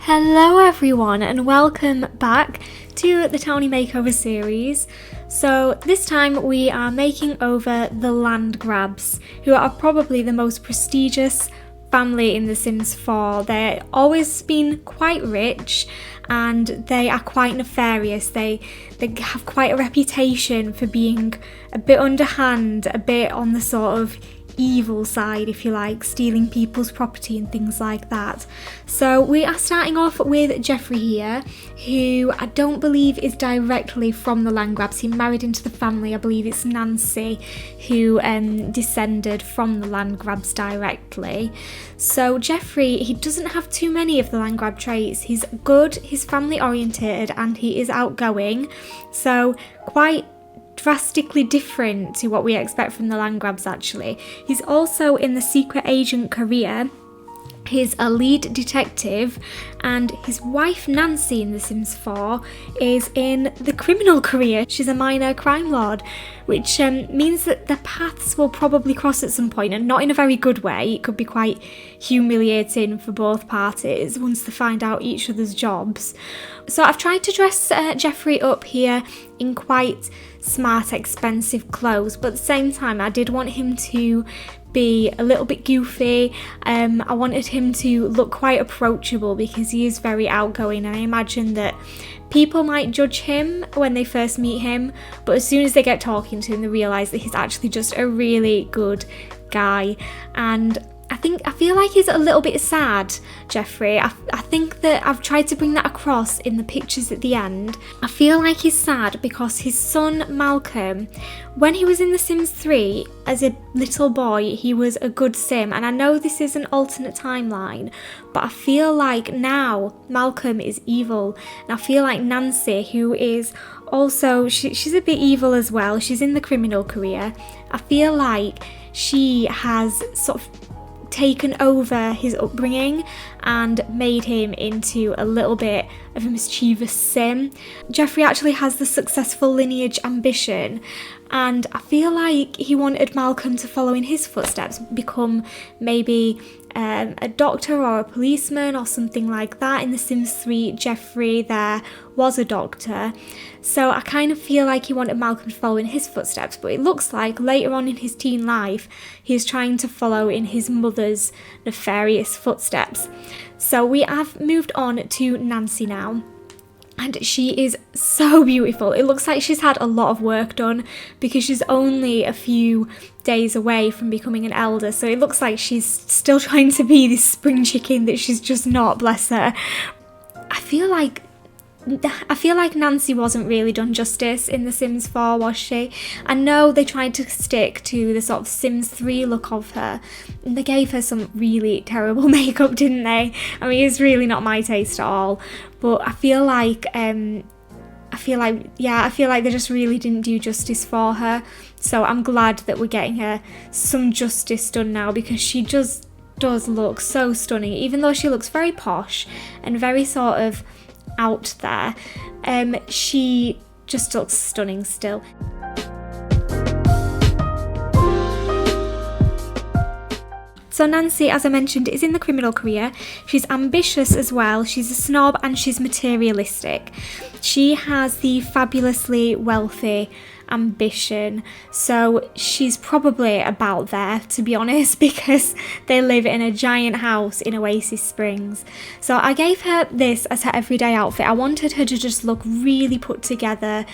Hello everyone and welcome back to the Townie Makeover series. So this time we are making over the Landgraabs, who are probably the most prestigious family in The Sims 4. They've always been quite rich and they are quite nefarious. They have quite a reputation for being a bit underhand, a bit on the sort of evil side, if you like, stealing people's property and things like that. So we are starting off with Geoffrey here, who I don't believe is directly from the Landgraabs. He married into the family. I believe it's Nancy who descended from the Landgraabs directly. So Geoffrey, he doesn't have too many of the Landgraab traits. He's good, he's family oriented, and he is outgoing. So quite drastically different to what we expect from the Landgraabs actually. He's also in the secret agent career. He's a lead detective, and his wife Nancy in The Sims 4 is in the criminal career. She's a minor crime lord, which means that their paths will probably cross at some point, and not in a very good way. It could be quite humiliating for both parties once they find out each other's jobs. So I've tried to dress Geoffrey up here in quite smart, expensive clothes, but at the same time I did want him to be a little bit goofy. I wanted him to look quite approachable because he is very outgoing, and I imagine that people might judge him when they first meet him, but as soon as they get talking to him they realise that he's actually just a really good guy. And I feel like he's a little bit sad, Geoffrey. I think that I've tried to bring that across in the pictures at the end. I feel like he's sad because his son Malcolm, when he was in The Sims 3 as a little boy, he was a good sim, and I know this is an alternate timeline, but I feel like now Malcolm is evil, and I feel like Nancy, who is also, she's a bit evil as well, she's in the criminal career. I feel like she has sort of taken over his upbringing and made him into a little bit of a mischievous sim. Geoffrey actually has the successful lineage ambition, and I feel like he wanted Malcolm to follow in his footsteps, become maybe a doctor or a policeman or something like that. In The Sims 3, Geoffrey there was a doctor, so I kind of feel like he wanted Malcolm to follow in his footsteps, but it looks like later on in his teen life he's trying to follow in his mother's nefarious footsteps. So we have moved on to Nancy now, and she is so beautiful. It looks like she's had a lot of work done because she's only a few days away from becoming an elder, so it looks like she's still trying to be this spring chicken that she's just not, bless her. I feel like Nancy wasn't really done justice in The Sims 4, was she? I know they tried to stick to the sort of Sims 3 look of her, and they gave her some really terrible makeup, didn't they? I mean, it's really not my taste at all, but I feel like they just really didn't do justice for her. So I'm glad that we're getting her some justice done now, because she just does look so stunning, even though she looks very posh and very sort of out there. She just looks stunning still. So Nancy, as I mentioned, is in the criminal career. She's ambitious as well. She's a snob and she's materialistic. She has the fabulously wealthy ambition, so she's probably about there, to be honest, because they live in a giant house in Oasis Springs. So I gave her this as her everyday outfit. I wanted her to just look really put together.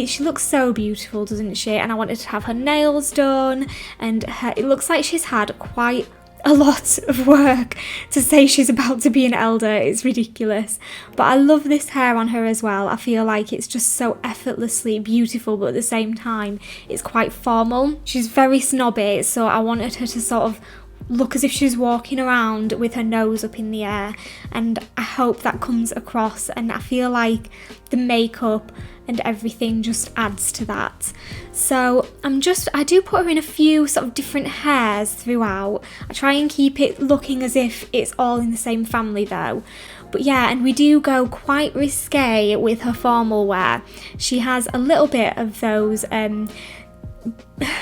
She looks so beautiful, doesn't she? And I wanted to have her nails done, and it looks like she's had quite a lot of work to say she's about to be an elder. It's ridiculous, but I love this hair on her as well. I feel like it's just so effortlessly beautiful, but at the same time it's quite formal. She's very snobby, so I wanted her to sort of look as if she's walking around with her nose up in the air, and I hope that comes across, and I feel like the makeup and everything just adds to that. So I do put her in a few sort of different hairs throughout. I try and keep it looking as if it's all in the same family though. But yeah, and we do go quite risque with her formal wear. She has a little bit of those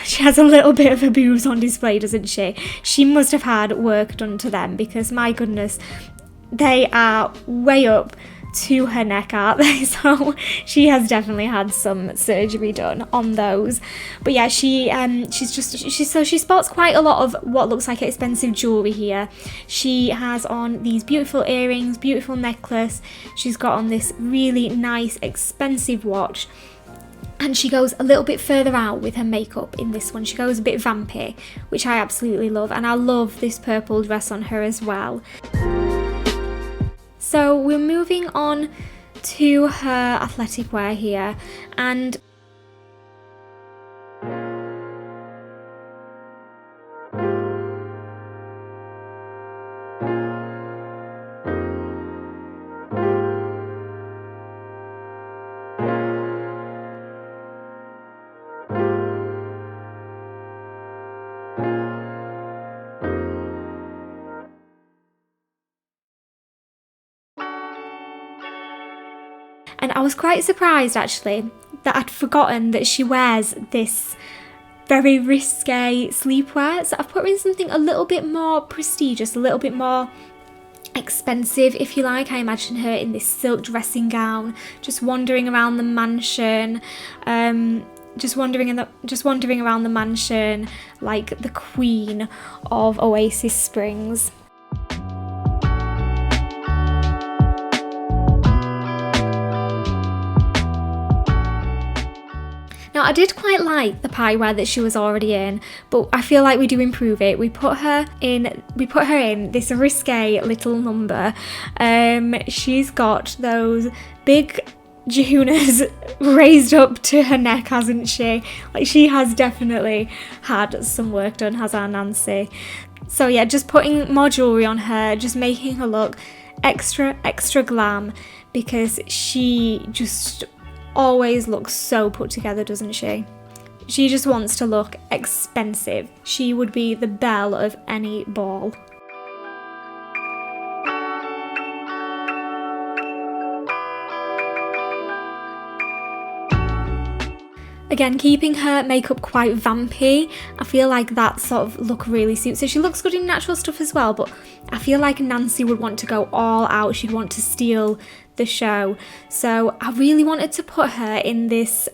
she has a little bit of her boobs on display, doesn't she? She must have had work done to them, because my goodness, they are way up to her neck, aren't they? So she has definitely had some surgery done on those. But yeah, she sports quite a lot of what looks like expensive jewelry here. She has on these beautiful earrings, beautiful necklace. She's got on this really nice expensive watch. And she goes a little bit further out with her makeup in this one. She goes a bit vampy, which I absolutely love. And I love this purple dress on her as well. So we're moving on to her athletic wear here, and I was quite surprised actually that I'd forgotten that she wears this very risque sleepwear. So I've put her in something a little bit more prestigious, a little bit more expensive, if you like. I imagine her in this silk dressing gown, just wandering around the mansion, just wandering around the mansion like the queen of Oasis Springs. Now, I did quite like the pie wear that she was already in, but I feel like we do improve it. We put her in this risque little number. She's got those big Junas raised up to her neck, hasn't she? Like, she has definitely had some work done, has our Nancy. So yeah, just putting more jewellery on her, just making her look extra glam, because she just always looks so put together, doesn't she? She just wants to look expensive. She would be the belle of any ball. Again, keeping her makeup quite vampy, I feel like that sort of look really suits her. She looks good in natural stuff as well, but I feel like Nancy would want to go all out. She'd want to steal the show. So I really wanted to put her in this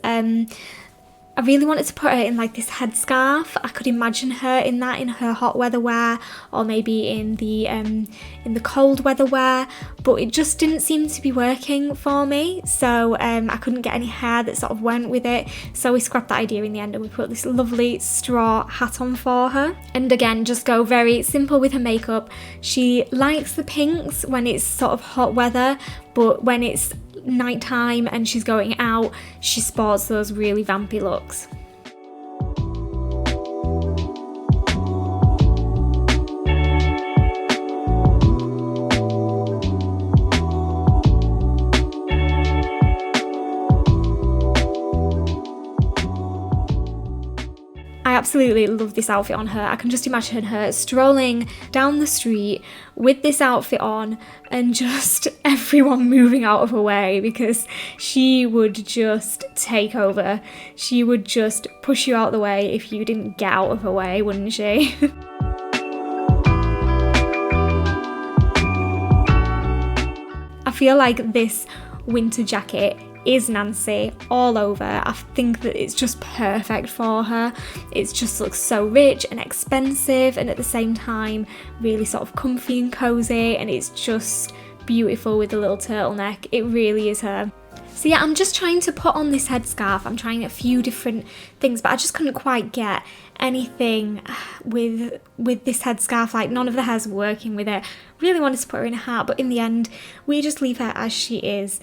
like this headscarf. I could imagine her in that, in her hot weather wear, or maybe in the cold weather wear, but it just didn't seem to be working for me. So I couldn't get any hair that sort of went with it. So we scrapped that idea in the end, and we put this lovely straw hat on for her. And again, just go very simple with her makeup. She likes the pinks when it's sort of hot weather, but when it's nighttime and she's going out, she sports those really vampy looks. I absolutely love this outfit on her. I can just imagine her strolling down the street with this outfit on and just everyone moving out of her way, because she would just take over. She would just push you out the way if you didn't get out of her way, wouldn't she? I feel like this winter jacket is Nancy all over. I think that it's just perfect for her. It just looks so rich and expensive, and at the same time really sort of comfy and cozy, and it's just beautiful with the little turtleneck. It really is her. So yeah, I'm just trying to put on this headscarf. I'm trying a few different things, but I just couldn't quite get anything with this headscarf. Like, none of the hair's working with it. Really wanted to put her in a hat, but in the end we just leave her as she is.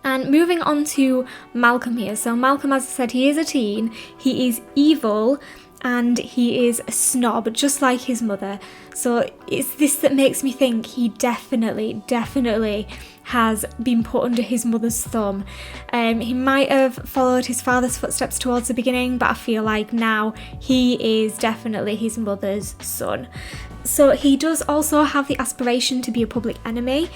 And moving on to Malcolm here. So Malcolm, as I said, he is a teen, he is evil, and he is a snob, just like his mother. So it's this that makes me think he definitely has been put under his mother's thumb. He might have followed his father's footsteps towards the beginning, but I feel like now he is definitely his mother's son. So he does also have the aspiration to be a public enemy,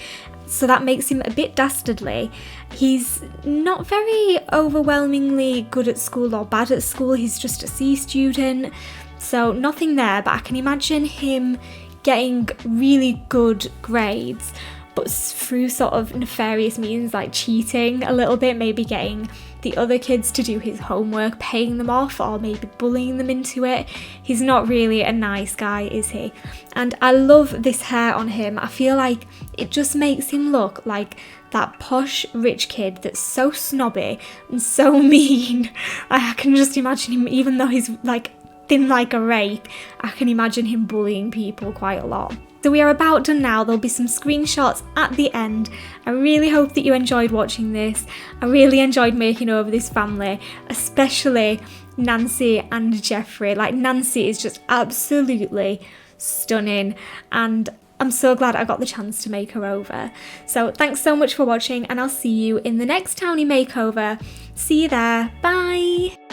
so that makes him a bit dastardly. He's not very overwhelmingly good at school or bad at school, he's just a C student, so nothing there, but I can imagine him getting really good grades, but through sort of nefarious means like cheating a little bit, maybe getting the other kids to do his homework, paying them off, or maybe bullying them into it. He's not really a nice guy, is he? And I love this hair on him. I feel like it just makes him look like that posh rich kid that's so snobby and so mean. I can just imagine him, even though he's like thin like a rake, I can imagine him bullying people quite a lot. So we are about done now. There'll be some screenshots at the end. I really hope that you enjoyed watching this. I really enjoyed making over this family, especially Nancy and Geoffrey. Like, Nancy is just absolutely stunning, and I'm so glad I got the chance to make her over. So thanks so much for watching, and I'll see you in the next Townie makeover. See you there. Bye!